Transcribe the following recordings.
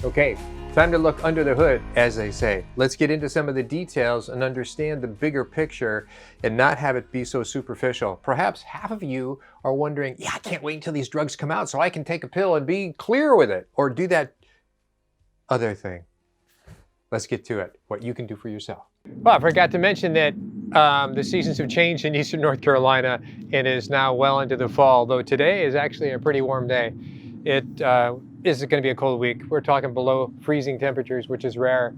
Okay, time to look under the hood, as they say. Let's get into some of the details and understand the bigger picture and not have it be so superficial. Perhaps half of you are wondering, yeah, I can't wait until these drugs come out so I can take a pill and be clear with it, or do that other thing. Let's get to it, what you can do for yourself. Well, I forgot to mention that the seasons have changed in eastern North Carolina and is now well into the fall, though today is actually a pretty warm day. It is going to be a cold week. We're talking below freezing temperatures, which is rare.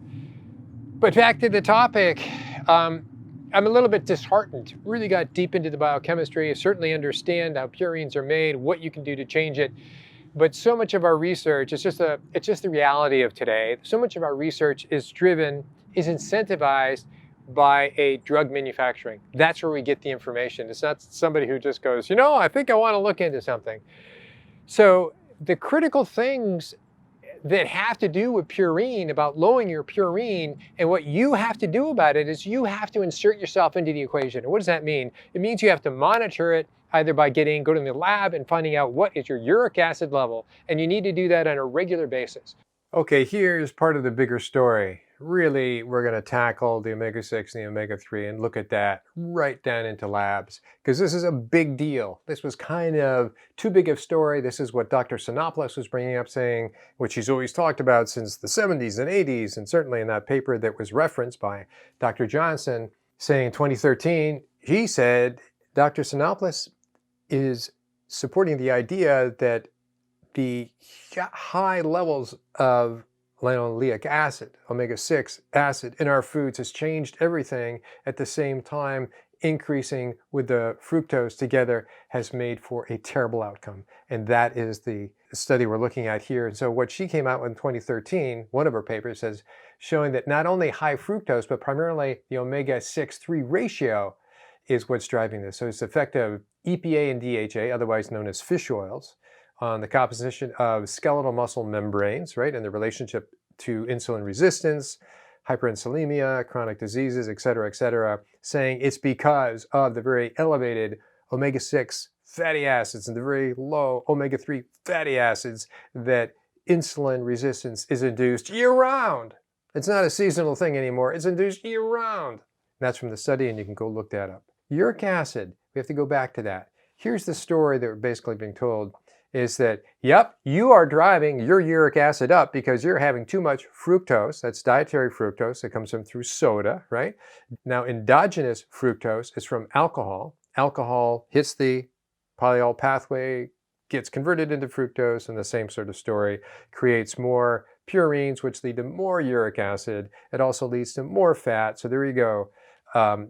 But back to the topic, I'm a little bit disheartened. Really got deep into the biochemistry. I certainly understand how purines are made, what you can do to change it. But so much of our research, it's just the reality of today. So much of our research is incentivized by a drug manufacturing. That's where we get the information. It's not somebody who just goes, I think I want to look into something. So the critical things that have to do with purine, about lowering your purine, and what you have to do about it is you have to insert yourself into the equation. And what does that mean? It means you have to monitor it either by go to the lab and finding out what is your uric acid level. And you need to do that on a regular basis. Okay, here's part of the bigger story. Really, we're going to tackle the omega-6 and the omega-3 and look at that right down into labs, because this is a big deal. This was kind of too big of a story. This is what Dr. Sinopoulos was bringing up, saying, which he's always talked about since the 70s and 80s, and certainly in that paper that was referenced by Dr. Johnson, saying in 2013, he said Dr. Sinopoulos is supporting the idea that the high levels of linoleic acid, omega-6 acid in our foods has changed everything. At the same time, increasing with the fructose together has made for a terrible outcome. And that is the study we're looking at here. And so what she came out with in 2013, one of her papers, says showing that not only high fructose, but primarily the omega-6-3 ratio is what's driving this. So it's the effect of EPA and DHA, otherwise known as fish oils, on the composition of skeletal muscle membranes, right, and the relationship to insulin resistance, hyperinsulinemia, chronic diseases, et cetera, saying it's because of the very elevated omega-6 fatty acids and the very low omega-3 fatty acids that insulin resistance is induced year-round. It's not a seasonal thing anymore. It's induced year-round. That's from the study, and you can go look that up. Uric acid, we have to go back to that. Here's the story that we're basically being told, is that, yep, you are driving your uric acid up because you're having too much fructose. That's dietary fructose that comes through soda, right? Now, endogenous fructose is from alcohol. Alcohol hits the polyol pathway, gets converted into fructose, and the same sort of story creates more purines, which lead to more uric acid. It also leads to more fat. So there you go.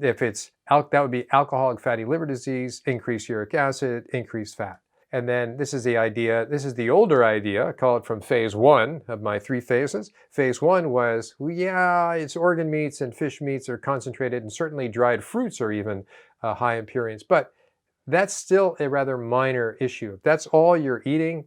If it's that would be alcoholic fatty liver disease, increased uric acid, increased fat. And then this is the idea, this is the older idea, I call it from phase 1 of my 3 phases. Phase 1 was, well, yeah, it's organ meats and fish meats are concentrated, and certainly dried fruits are even high in purines. But that's still a rather minor issue. If that's all you're eating,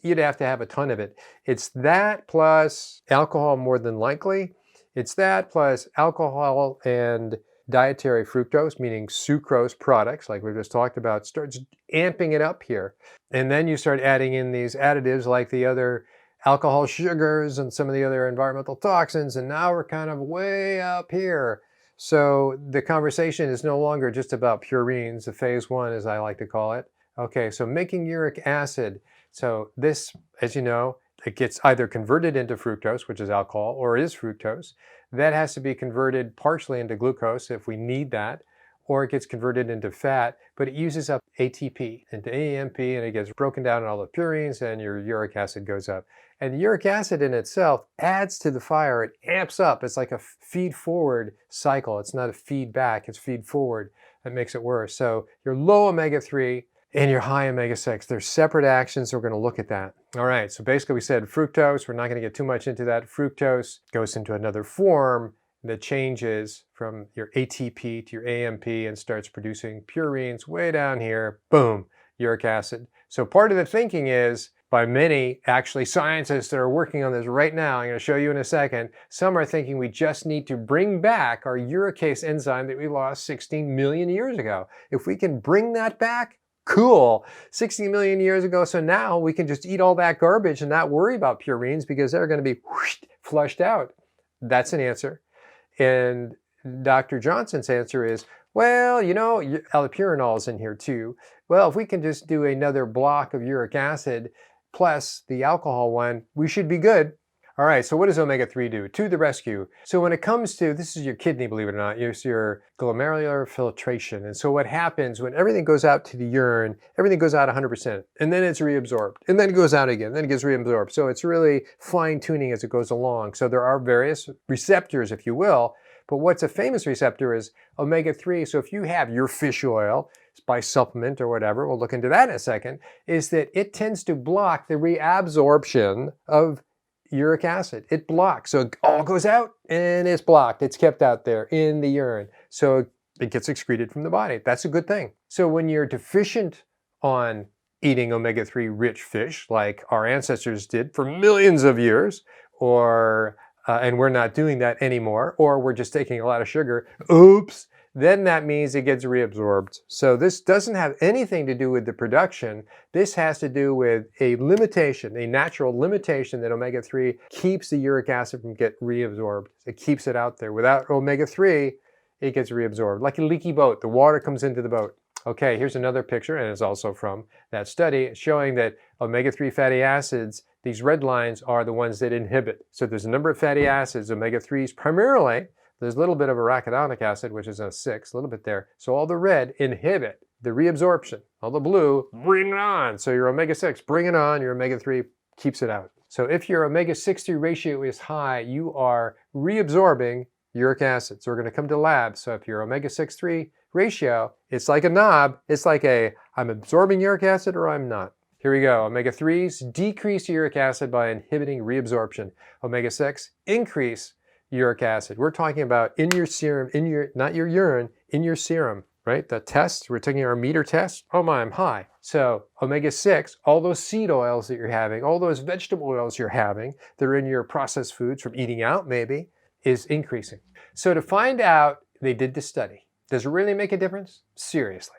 you'd have to have a ton of it. It's that plus alcohol more than likely. It's that plus alcohol and dietary fructose, meaning sucrose products, like we just talked about, starts amping it up here. And then you start adding in these additives like the other alcohol sugars and some of the other environmental toxins, and now we're kind of way up here. So the conversation is no longer just about purines, the phase 1, as I like to call it. Okay, so making uric acid. So this, as you know, it gets either converted into fructose, which is alcohol, or is fructose. That has to be converted partially into glucose if we need that, or it gets converted into fat, but it uses up ATP into AMP, and it gets broken down in all the purines, and your uric acid goes up. And the uric acid in itself adds to the fire. It amps up. It's like a feed-forward cycle. It's not a feedback. It's feed-forward. That makes it worse. So your low omega-3 and your high omega-6. They're separate actions, so we're going to look at that. All right, so basically we said fructose. We're not going to get too much into that. Fructose goes into another form that changes from your ATP to your AMP and starts producing purines way down here. Boom, uric acid. So part of the thinking is, by many actually scientists that are working on this right now, I'm going to show you in a second, some are thinking we just need to bring back our uricase enzyme that we lost 16 million years ago. If we can bring that back, Cool. 60 million years ago. So now we can just eat all that garbage and not worry about purines because they're going to be flushed out. That's an answer. And Dr. Johnson's answer is, well, you know, allopurinol is in here too. Well, if we can just do another block of uric acid plus the alcohol one, we should be good. All right, so what does omega-3 do? To the rescue. So when it comes to, this is your kidney, believe it or not, it's your glomerular filtration. And so what happens when everything goes out to the urine, everything goes out 100%, and then it's reabsorbed, and then it goes out again, then it gets reabsorbed. So it's really fine-tuning as it goes along. So there are various receptors, if you will, but what's a famous receptor is omega-3. So if you have your fish oil by supplement or whatever, we'll look into that in a second, is that it tends to block the reabsorption of uric acid. It blocks. So it all goes out and it's blocked. It's kept out there in the urine. So it gets excreted from the body. That's a good thing. So when you're deficient on eating omega-3 rich fish, like our ancestors did for millions of years, or and we're not doing that anymore, or we're just taking a lot of sugar, oops, then that means it gets reabsorbed. So this doesn't have anything to do with the production. This has to do with a limitation, a natural limitation that omega-3 keeps the uric acid from getting reabsorbed. It keeps it out there. Without omega-3, it gets reabsorbed. Like a leaky boat, the water comes into the boat. Okay, here's another picture, and it's also from that study showing that omega-3 fatty acids, these red lines are the ones that inhibit. So there's a number of fatty acids, omega-3s primarily. There's a little bit of arachidonic acid, which is a 6, a little bit there. So all the red inhibit the reabsorption. All the blue, bring it on. So your omega-6, bring it on. Your omega-3 keeps it out. So if your omega-6 to ratio is high, you are reabsorbing uric acid. So we're going to come to lab. So if your omega-6-3 ratio, it's like a knob. It's like a, I'm absorbing uric acid or I'm not. Here we go. Omega-3s decrease uric acid by inhibiting reabsorption. Omega-6 increase uric acid. We're talking about in your serum, not your urine, in your serum, right? The test, we're taking our meter test. Oh my, I'm high. So omega-6, all those seed oils that you're having, all those vegetable oils you're having, they're in your processed foods from eating out maybe, is increasing. So to find out, they did this study. Does it really make a difference? Seriously.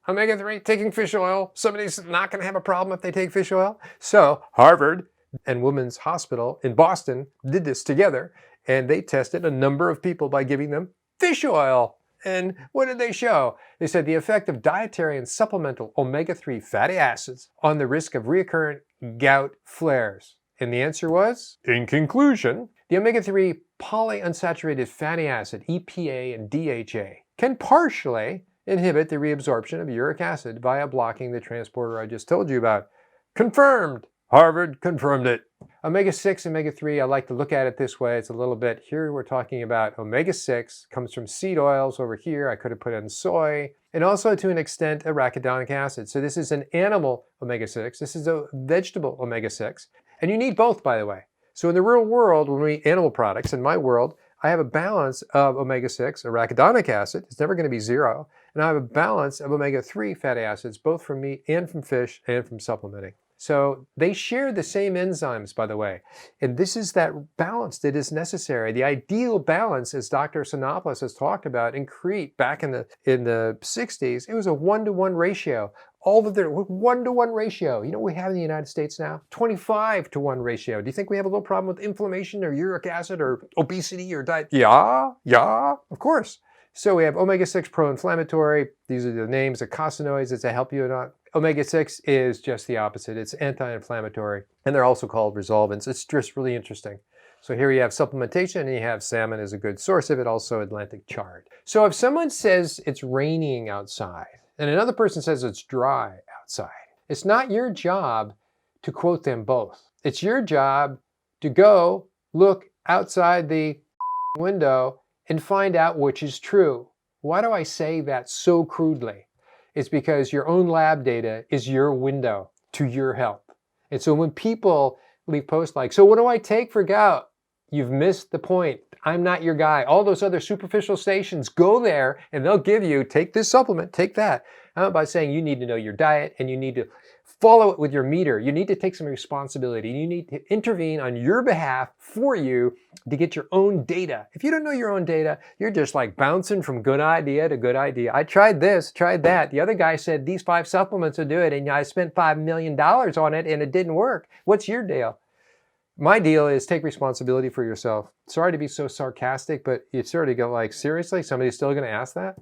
Omega-3, taking fish oil, somebody's not going to have a problem if they take fish oil. So Harvard and Women's Hospital in Boston did this together, and they tested a number of people by giving them fish oil. And what did they show? They said the effect of dietary and supplemental omega-3 fatty acids on the risk of recurrent gout flares. And the answer was, in conclusion, the omega-3 polyunsaturated fatty acid, EPA and DHA, can partially inhibit the reabsorption of uric acid via blocking the transporter I just told you about. Confirmed! Harvard confirmed it. Omega-6, omega-3, I like to look at it this way. It's a little bit, here we're talking about omega-6, comes from seed oils over here. I could have put in soy, and also to an extent arachidonic acid. So this is an animal omega-6. This is a vegetable omega-6. And you need both, by the way. So in the real world, when we eat animal products, in my world, I have a balance of omega-6, arachidonic acid. It's never going to be zero. And I have a balance of omega-3 fatty acids, both from meat and from fish and from supplementing. So they share the same enzymes, by the way. And this is that balance that is necessary. The ideal balance, as Dr. Sinopoulos has talked about in Crete back in the 60s, it was a 1-to-1 ratio. All of their 1-to-1 ratio. You know what we have in the United States now? 25-to-1 ratio. Do you think we have a little problem with inflammation or uric acid or obesity or diet? Yeah, of course. So we have omega-6 pro-inflammatory. These are the names of eicosanoids. Does that help you or not? Omega-6 is just the opposite. It's anti-inflammatory. And they're also called resolvents. It's just really interesting. So here you have supplementation, and you have salmon as a good source of it, also Atlantic chard. So if someone says it's raining outside, and another person says it's dry outside, it's not your job to quote them both. It's your job to go look outside the window and find out which is true. Why do I say that so crudely? It's because your own lab data is your window to your health. And so when people leave posts like, so what do I take for gout? You've missed the point. I'm not your guy. All those other superficial stations, go there and they'll give you, take this supplement, take that. By saying you need to know your diet and you need to follow it with your meter. You need to take some responsibility. You need to intervene on your behalf for you to get your own data. If you don't know your own data, you're just like bouncing from good idea to good idea. I tried this, tried that. The other guy said these 5 supplements will do it, and I spent $5 million on it and it didn't work. What's your deal? My deal is take responsibility for yourself. Sorry to be so sarcastic, but you sort of go like, seriously, somebody's still going to ask that?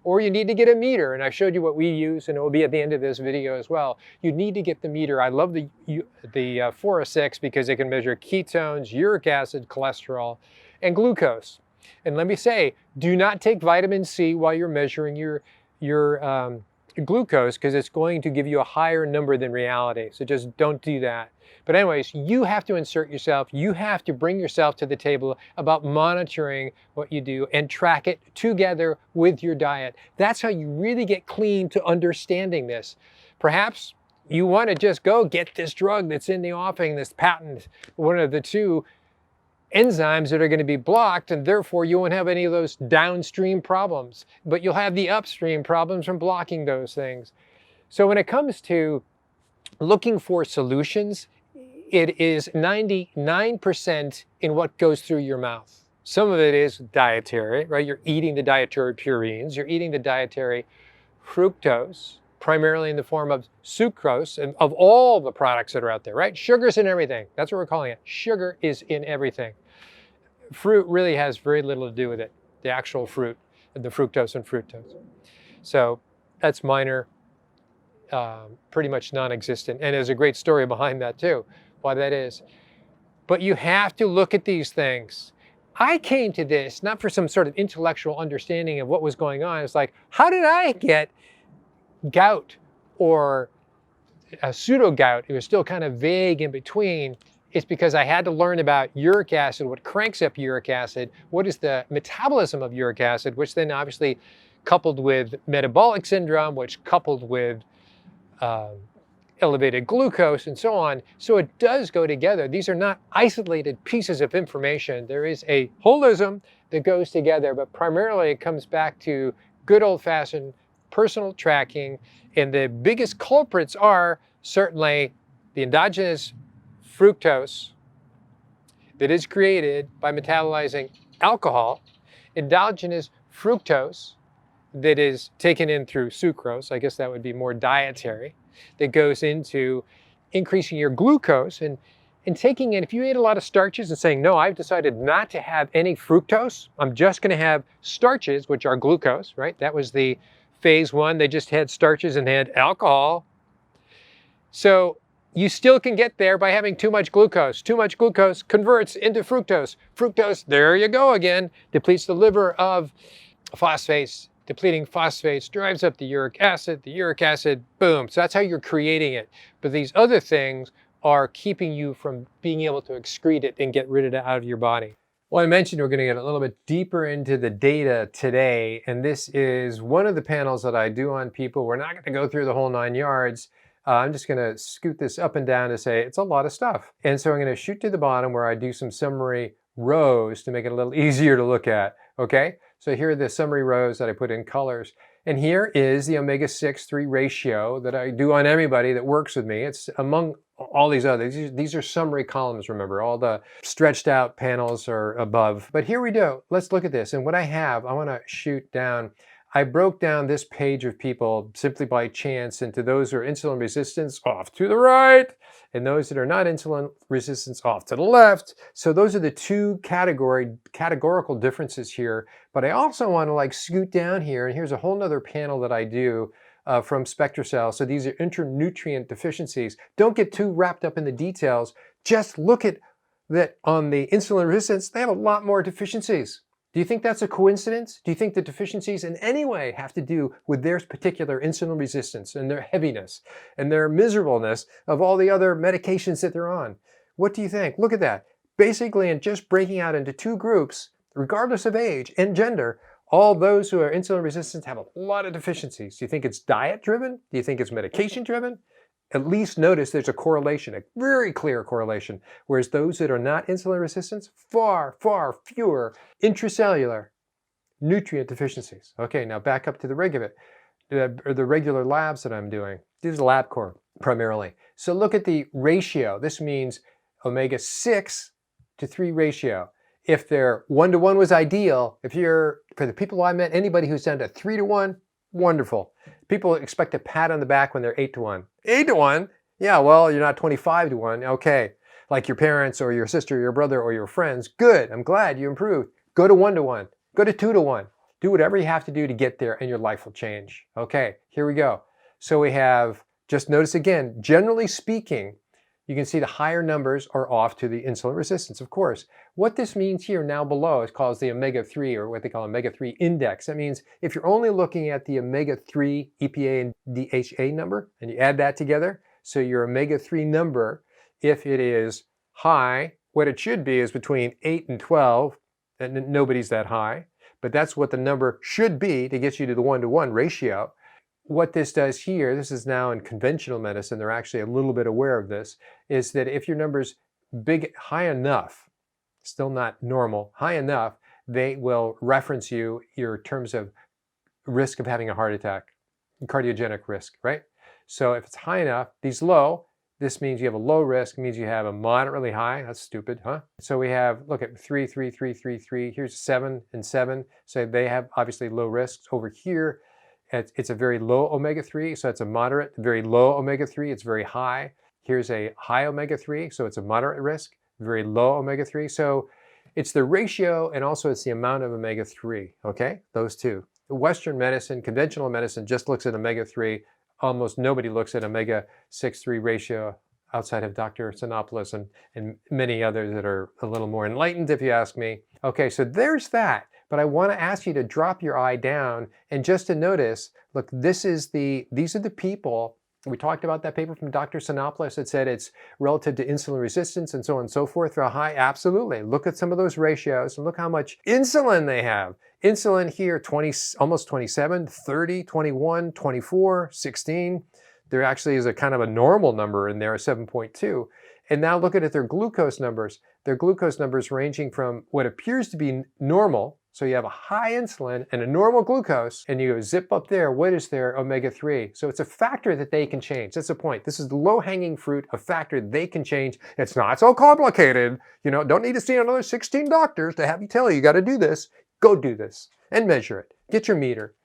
Or you need to get a meter, and I showed you what we use, and it will be at the end of this video as well. You need to get the meter. I love the Fora 6 because it can measure ketones, uric acid, cholesterol, and glucose. And let me say, do not take vitamin C while you're measuring your glucose, because it's going to give you a higher number than reality. So just don't do that. But anyways, you have to insert yourself. You have to bring yourself to the table about monitoring what you do and track it together with your diet. That's how you really get clean to understanding this. Perhaps you want to just go get this drug that's in the offing, this patent, one of the 2 enzymes that are going to be blocked, and therefore you won't have any of those downstream problems, but you'll have the upstream problems from blocking those things. So when it comes to looking for solutions, it is 99% in what goes through your mouth. Some of it is dietary, right? You're eating the dietary purines, you're eating the dietary fructose, primarily in the form of sucrose, and of all the products that are out there, right? Sugar's in everything. That's what we're calling it. Sugar is in everything. Fruit really has very little to do with it, the actual fruit, the fructose and fructose. So that's minor, pretty much non-existent. And there's a great story behind that too, why that is. But you have to look at these things. I came to this not for some sort of intellectual understanding of what was going on. It's like, how did I get gout or a pseudo gout? It was still kind of vague in between. It's because I had to learn about uric acid, what cranks up uric acid, what is the metabolism of uric acid, which then obviously coupled with metabolic syndrome, which coupled with elevated glucose and so on. So it does go together. These are not isolated pieces of information. There is a holism that goes together, but primarily it comes back to good old-fashioned personal tracking. And the biggest culprits are certainly the endogenous fructose that is created by metabolizing alcohol, endogenous fructose that is taken in through sucrose, I guess that would be more dietary, that goes into increasing your glucose and taking in, if you ate a lot of starches and saying, no, I've decided not to have any fructose, I'm just going to have starches, which are glucose, right? That was the phase 1. They just had starches and they had alcohol. So you still can get there by having too much glucose. Too much glucose converts into fructose. Fructose, there you go again, depletes the liver of phosphates. Depleting phosphates drives up the uric acid, boom. So that's how you're creating it. But these other things are keeping you from being able to excrete it and get rid of it out of your body. Well, I mentioned we're going to get a little bit deeper into the data today, and this is one of the panels that I do on people. We're not going to go through the whole 9 yards. I'm just going to scoot this up and down to say it's a lot of stuff. And so I'm going to shoot to the bottom where I do some summary rows to make it a little easier to look at, okay? So here are the summary rows that I put in colors. And here is the omega-6/3 ratio that I do on everybody that works with me. It's among all these others. These are summary columns, remember. All the stretched out panels are above. But here we go. Let's look at this. And what I have, I want to shoot down. I broke down this page of people simply by chance into those who are insulin resistant off to the right, and those that are not insulin resistant off to the left. So those are the 2 categorical differences here. But I also want to like scoot down here, and here's a whole nother panel that I do from SpectraCell. So these are internutrient deficiencies. Don't get too wrapped up in the details. Just look at that on the insulin resistance, they have a lot more deficiencies. Do you think that's a coincidence? Do you think the deficiencies in any way have to do with their particular insulin resistance and their heaviness and their miserableness of all the other medications that they're on? What do you think? Look at that. Basically, in just breaking out into 2 groups, regardless of age and gender, all those who are insulin resistant have a lot of deficiencies. Do you think it's diet driven? Do you think it's medication driven? At least notice there's a correlation, a very clear correlation, whereas those that are not insulin resistant, far, far fewer intracellular nutrient deficiencies. Okay, now back up to the regular labs that I'm doing. These are LabCorp. primarily. So look at the ratio. This means omega-6 to 3 ratio. If their 1-to-1 was ideal, for the people I met, anybody who's down to 3-to-1, wonderful. People expect a pat on the back when they're 8-to-1. 8-to-1? Yeah, well, you're not 25-to-1. Okay. Like your parents or your sister, or your brother, or your friends. Good. I'm glad you improved. Go to 1-to-1. Go to 2-to-1. Do whatever you have to do to get there and your life will change. Okay, here we go. So we have, just notice again, generally speaking, you can see the higher numbers are off to the insulin resistance, of course. What this means here now below is called the omega-3, or what they call omega-3 index. That means if you're only looking at the omega-3 EPA and DHA number, and you add that together, so your omega-3 number, if it is high, what it should be is between 8 and 12, and nobody's that high, but that's what the number should be to get you to the 1-to-1 ratio. What this does here, this is now in conventional medicine, they're actually a little bit aware of this, is that if your number's high enough, still not normal, high enough, they will reference your terms of risk of having a heart attack, cardiogenic risk, right? So if it's high enough, these low, this means you have a low risk, means you have a moderately high. That's stupid, huh? So we have, look at 3, 3, 3, 3, 3. Here's 7 and 7. So they have obviously low risks. Over here, it's a very low omega-3, so it's a moderate. Very low omega-3, it's very high. Here's a high omega-3, so it's a moderate risk. Very low omega-3. So it's the ratio and also it's the amount of omega-3, okay? Those two. Western medicine, conventional medicine just looks at omega-3. Almost nobody looks at omega-6-3 ratio outside of Dr. Sinopoulos and many others that are a little more enlightened, if you ask me. Okay, so there's that. But I want to ask you to drop your eye down and just to notice, look, these are the people. We talked about that paper from Dr. Sinopoulos that said it's relative to insulin resistance and so on and so forth. They're high, absolutely. Look at some of those ratios and look how much insulin they have. Insulin here, 20, almost 27, 30, 21, 24, 16. There actually is a kind of a normal number in there, 7.2. And now look at their glucose numbers. Their glucose numbers ranging from what appears to be normal, so you have a high insulin and a normal glucose, and you zip up there, what is their omega-3? So it's a factor that they can change. That's the point. This is the low-hanging fruit, a factor they can change. It's not so complicated. You know, don't need to see another 16 doctors to have you tell you got to do this. Go do this and measure it. Get your meter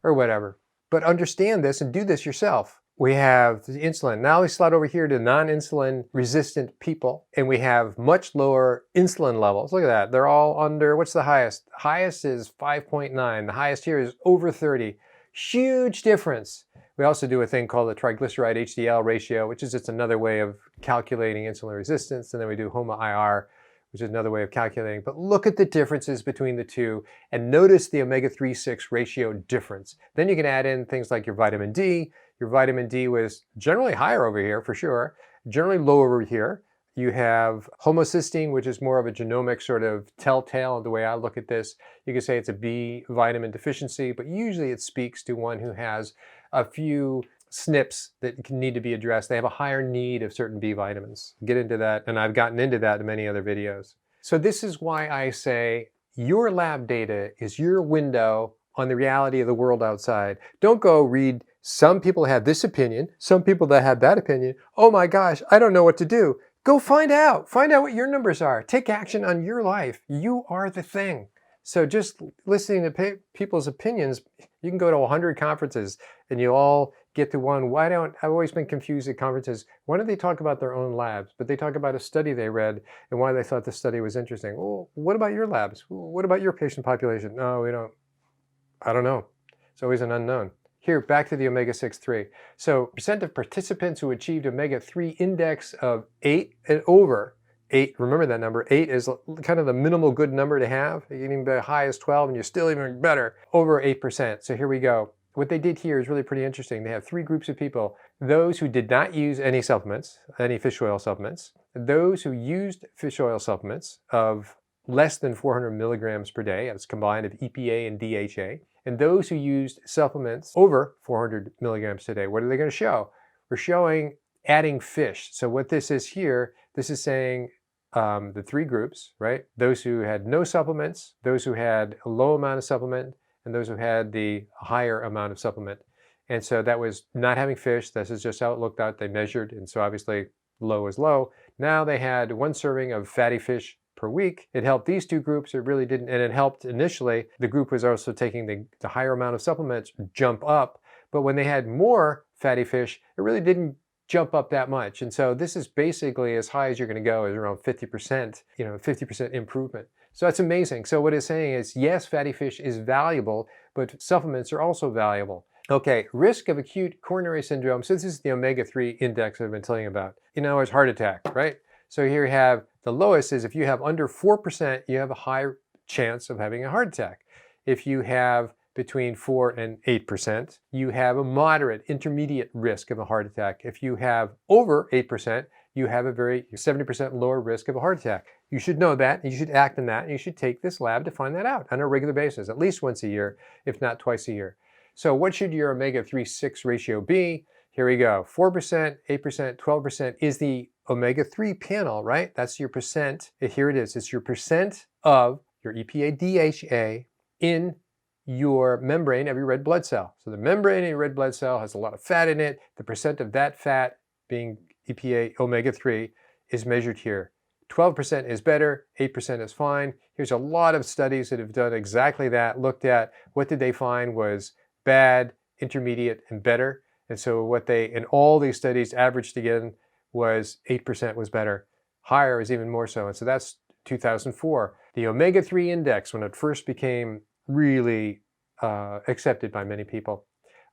or whatever. But understand this and do this yourself. We have the insulin. Now we slide over here to non-insulin resistant people, and we have much lower insulin levels. Look at that. They're all under, what's the highest? Highest is 5.9. The highest here is over 30. Huge difference. We also do a thing called the triglyceride HDL ratio, which is just another way of calculating insulin resistance. And then we do HOMA-IR, which is another way of calculating. But look at the differences between the two and notice the omega-3/6 ratio difference. Then you can add in things like your vitamin D. Your vitamin D was generally higher over here for sure, generally lower over here. You have homocysteine, which is more of a genomic sort of telltale. The way I look at this, you could say it's a B vitamin deficiency, but usually it speaks to one who has a few SNPs that can need to be addressed. They have a higher need of certain B vitamins. Get into that, and I've gotten into that in many other videos. So this is why I say your lab data is your window on the reality of the world outside. Don't go read some people have this opinion, some people that have that opinion. Oh my gosh, I don't know what to do. Go find out. Find out what your numbers are. Take action on your life. You are the thing. So just listening to people's opinions, you can go to 100 conferences and you all get to one. I've always been confused at conferences. Why don't they talk about their own labs? But they talk about a study they read and why they thought the study was interesting. Well, what about your labs? What about your patient population? No, we don't. I don't know. It's always an unknown. Here, back to the omega-6-3. So percent of participants who achieved omega-3 index of 8 and over, 8, remember that number, 8 is kind of the minimal good number to have. You can even be as high as 12 and you're still even better, over 8%. So here we go. What they did here is really pretty interesting. They have 3 groups of people. Those who did not use any supplements, any fish oil supplements, those who used fish oil supplements of less than 400 milligrams per day, that's combined of EPA and DHA, and those who used supplements over 400 milligrams a day. What are they going to show? We're showing adding fish. So what this is here, this is saying the 3 groups, right? Those who had no supplements, those who had a low amount of supplement, and those who had the higher amount of supplement. And so that was not having fish. This is just how it looked out. They measured, and so obviously low is low. Now they had 1 serving of fatty fish per week. It helped these 2 groups. It really didn't, and it helped initially. The group was also taking the higher amount of supplements jump up, but when they had more fatty fish, it really didn't jump up that much. And so this is basically as high as you're going to go, is around 50%, 50% improvement. So that's amazing. So what it's saying is, yes, fatty fish is valuable, but supplements are also valuable. Okay, risk of acute coronary syndrome. So this is the omega-3 index I've been telling you about. It's heart attack, right? So here you have the lowest is if you have under 4%, you have a high chance of having a heart attack. If you have between 4 and 8%, you have a moderate, intermediate risk of a heart attack. If you have over 8%, you have a 70% lower risk of a heart attack. You should know that, you should act on that, and you should take this lab to find that out on a regular basis, at least once a year, if not twice a year. So what should your omega-3/6 ratio be? Here we go. 4%, 8%, 12% is the omega-3 panel, right? That's your percent. Here it is. It's your percent of your EPA-DHA in your membrane of your red blood cell. So the membrane of your red blood cell has a lot of fat in it. The percent of that fat, being EPA omega-3, is measured here. 12% is better, 8% is fine. Here's a lot of studies that have done exactly that, looked at what did they find was bad, intermediate, and better. And so what they, in all these studies, averaged again was 8% was better. Higher is even more so. And so that's 2004. The omega-3 index, when it first became really accepted by many people.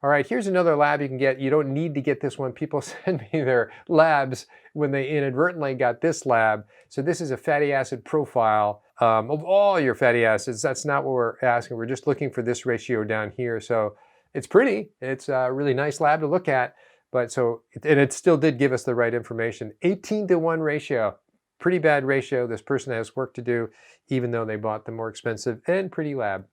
All right, here's another lab you can get. You don't need to get this one. People send me their labs when they inadvertently got this lab. So this is a fatty acid profile of all your fatty acids. That's not what we're asking. We're just looking for this ratio down here. So it's pretty. It's a really nice lab to look at. But so, and it still did give us the right information. 18-to-1 ratio. Pretty bad ratio. This person has work to do, even though they bought the more expensive and pretty lab.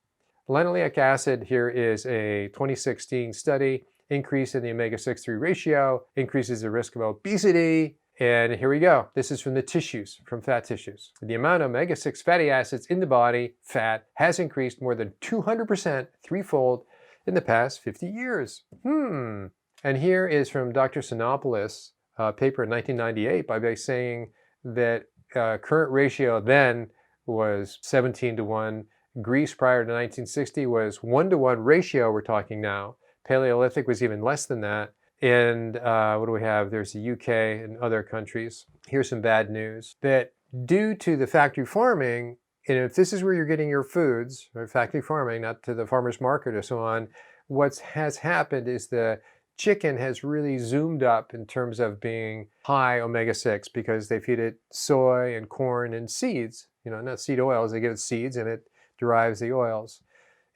Linoleic acid, here is a 2016 study. Increase in the omega-6/3 ratio increases the risk of obesity. And here we go. This is from the tissues, from fat tissues. The amount of omega-6 fatty acids in the body, fat, has increased more than 200%, threefold, in the past 50 years. And here is from Dr. Sinopoulos, a paper in 1998, by saying that current ratio then was 17-to-1. Greece prior to 1960 was 1-to-1 ratio we're talking now. Paleolithic was even less than that. And what do we have? There's the UK and other countries. Here's some bad news. That due to the factory farming, and if this is where you're getting your foods, or factory farming, not to the farmer's market or so on, what has happened is the chicken has really zoomed up in terms of being high omega-6 because they feed it soy and corn and seeds. Not seed oils, they give it seeds and it derives the oils.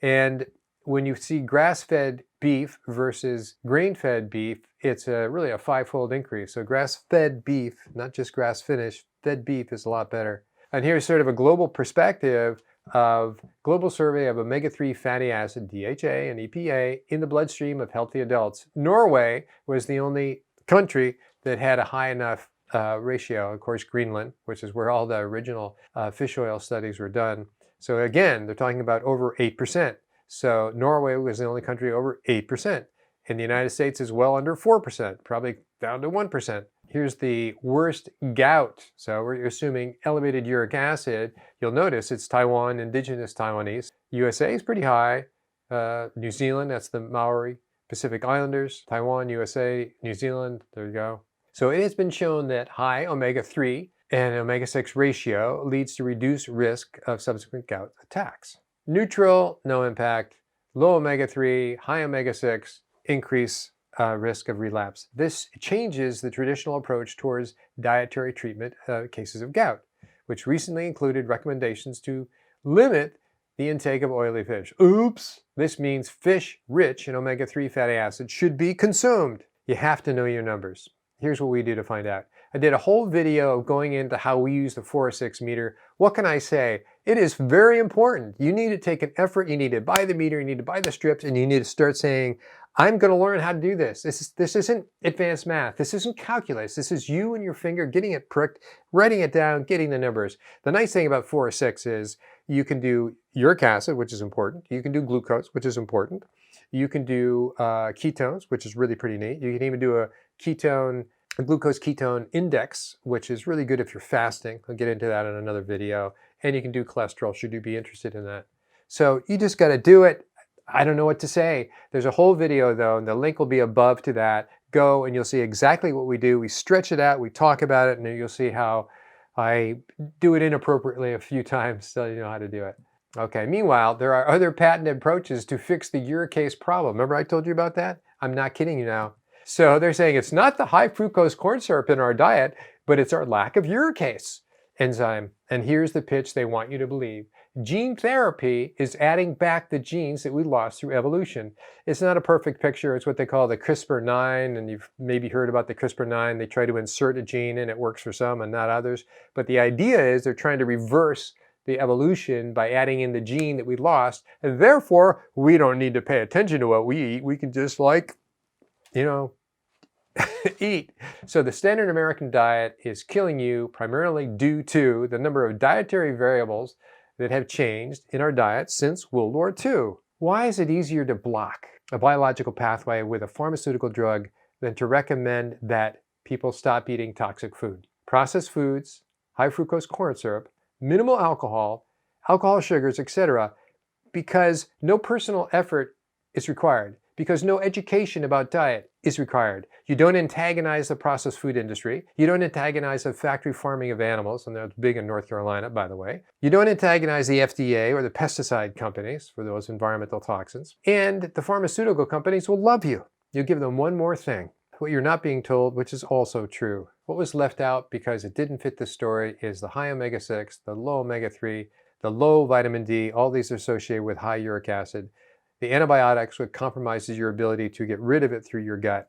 And when you see grass-fed beef versus grain-fed beef, it's really a 5-fold increase. So grass-fed beef, not just grass-finished, fed beef is a lot better. And here's sort of a global perspective of global survey of omega-3 fatty acid, DHA and EPA, in the bloodstream of healthy adults. Norway was the only country that had a high enough ratio. Of course, Greenland, which is where all the original fish oil studies were done. So again, they're talking about over 8%. So Norway was the only country over 8%. And the United States is well under 4%, probably down to 1%. Here's the worst gout. So we're assuming elevated uric acid. You'll notice it's Taiwan, indigenous Taiwanese. USA is pretty high. New Zealand, that's the Maori Pacific Islanders. Taiwan, USA, New Zealand, there you go. So it has been shown that high omega-3 and omega-6 ratio leads to reduced risk of subsequent gout attacks. Neutral, no impact. Low omega-3, high omega-6, increase risk of relapse. This changes the traditional approach towards dietary treatment of cases of gout, which recently included recommendations to limit the intake of oily fish. Oops! This means fish rich in omega-3 fatty acids should be consumed. You have to know your numbers. Here's what we do to find out. I did a whole video of going into how we use the Fora 6 meter. What can I say? It is very important. You need to take an effort. You need to buy the meter. You need to buy the strips. And you need to start saying, I'm going to learn how to do this. This isn't advanced math. This isn't calculus. This is you and your finger getting it pricked, writing it down, getting the numbers. The nice thing about Fora 6 is you can do uric acid, which is important. You can do glucose, which is important. You can do ketones, which is really pretty neat. You can even do a glucose ketone index, which is really good if you're fasting. I'll get into that in another video. And you can do cholesterol, should you be interested in that. So you just got to do it. I don't know what to say. There's a whole video though, and the link will be above to that. Go and you'll see exactly what we do. We stretch it out, we talk about it, and you'll see how I do it inappropriately a few times so you know how to do it. Okay, meanwhile, there are other patented approaches to fix the uricase problem. Remember I told you about that? I'm not kidding you now. So they're saying it's not the high fructose corn syrup in our diet, but it's our lack of uricase enzyme. And here's the pitch they want you to believe. Gene therapy is adding back the genes that we lost through evolution. It's not a perfect picture. It's what they call the CRISPR-9, and you've maybe heard about the CRISPR-9. They try to insert a gene and it works for some and not others. But the idea is they're trying to reverse the evolution by adding in the gene that we lost, and therefore we don't need to pay attention to what we eat. We can just eat. So the standard American diet is killing you primarily due to the number of dietary variables that have changed in our diet since World War II. Why is it easier to block a biological pathway with a pharmaceutical drug than to recommend that people stop eating toxic food? Processed foods, high fructose corn syrup, minimal alcohol, alcohol sugars, etc., because no personal effort is required, because no education about diet is required. You don't antagonize the processed food industry. You don't antagonize the factory farming of animals, and that's big in North Carolina, by the way. You don't antagonize the FDA or the pesticide companies for those environmental toxins. And the pharmaceutical companies will love you. You give them one more thing. What you're not being told, which is also true. What was left out because it didn't fit the story is the high omega-6, the low omega-3, the low vitamin D. All these are associated with high uric acid. The antibiotics, what compromises your ability to get rid of it through your gut.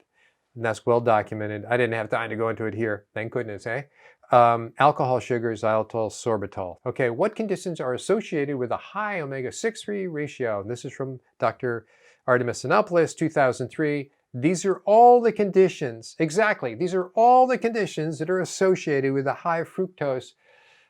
And that's well documented. I didn't have time to go into it here. Thank goodness, eh? Alcohol sugars, xylitol, sorbitol. Okay, what conditions are associated with a high omega-6-3 ratio? And this is from Dr. Artemis Sinopoulos, 2003. These are all the conditions, exactly, these are all the conditions that are associated with a high fructose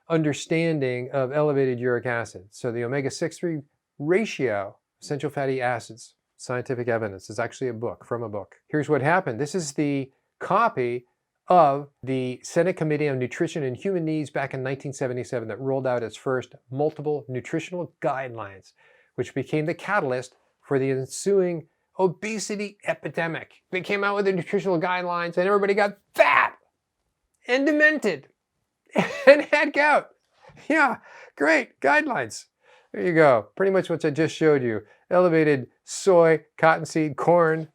understanding of elevated uric acid. So the omega-6-3 ratio, essential fatty acids, scientific evidence, is actually a book, from a book. Here's what happened. This is the copy of the Senate Committee on Nutrition and Human Needs back in 1977 that rolled out its first multiple nutritional guidelines, which became the catalyst for the ensuing obesity epidemic. They came out with the nutritional guidelines and everybody got fat and demented and had gout. Yeah, great guidelines. There you go. Pretty much what I just showed you. Elevated soy, cottonseed, corn.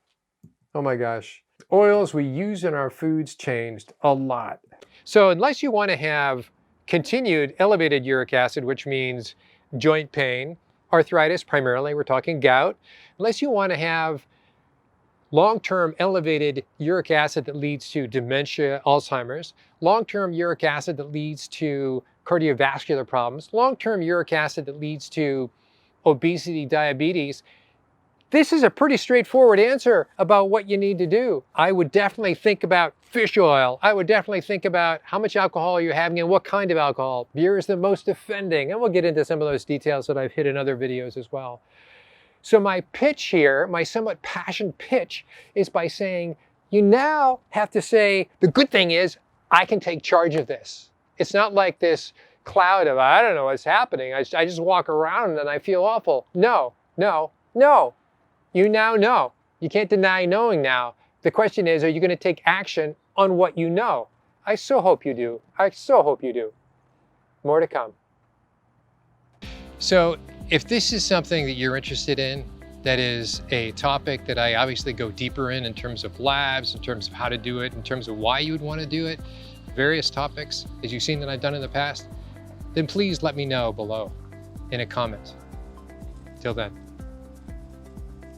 Oh my gosh. Oils we use in our foods changed a lot. So unless you want to have continued elevated uric acid, which means joint pain, arthritis primarily, we're talking gout, unless you want to have long-term elevated uric acid that leads to dementia, Alzheimer's, long-term uric acid that leads to cardiovascular problems, long-term uric acid that leads to obesity, diabetes, this is a pretty straightforward answer about what you need to do. I would definitely think about fish oil. I would definitely think about how much alcohol you're having and what kind of alcohol. Beer is the most offending, and we'll get into some of those details that I've hit in other videos as well. So my pitch here, my somewhat passionate pitch, is by saying, you now have to say, the good thing is, I can take charge of this. It's not like this cloud of, I don't know what's happening. I just walk around and I feel awful. No, no, no. You now know. You can't deny knowing now. The question is, are you going to take action on what you know? I so hope you do. I so hope you do. More to come. So if this is something that you're interested in, that is a topic that I obviously go deeper in terms of labs, in terms of how to do it, in terms of why you would want to do it, various topics, as you've seen that I've done in the past, then please let me know below in a comment. Till then.